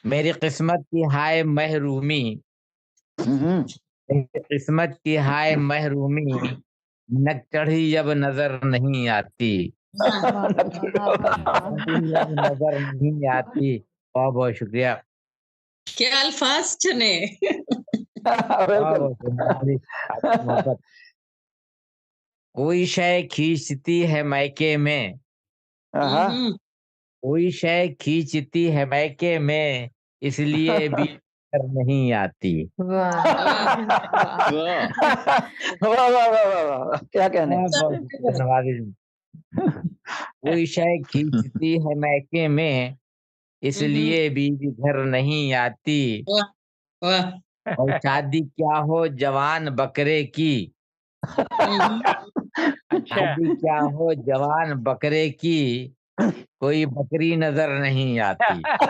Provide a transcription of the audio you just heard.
मेरी किस्मत की हाय महरूमी, हम्म। मेरी किस्मत की हाय महरूमी, नक चढ़ी जब नजर नहीं आती, वाह वाह वाह वाह चढ़ी वाह। जब नजर नहीं आती। बहुत बहुत शुक्रिया। क्या अल्फाज चुने। बहुत बिल्कुल। बहुत शुक्रिया हमारी आपकी मोहब्बत। कोई शय खींचती है मैके में, हाँ। हम्म, कोई शय खींचती है मैके में, इसलिए भी नजर नहीं आती। वाह वाह वाह। वाह वाह वाह वाह वाह, क्या कहने। बहुत बहुत शुक्रिया नवाज़िश जी। कोई शय खींचती है मैके में, हम्म, इसलिए बीवी घर नहीं आती। वाह वाह। और शादी क्या हो जवान बकरे की, हम्म, अच्छा। शादी क्या हो जवान बकरे की, कोई बकरी नजर नहीं आती।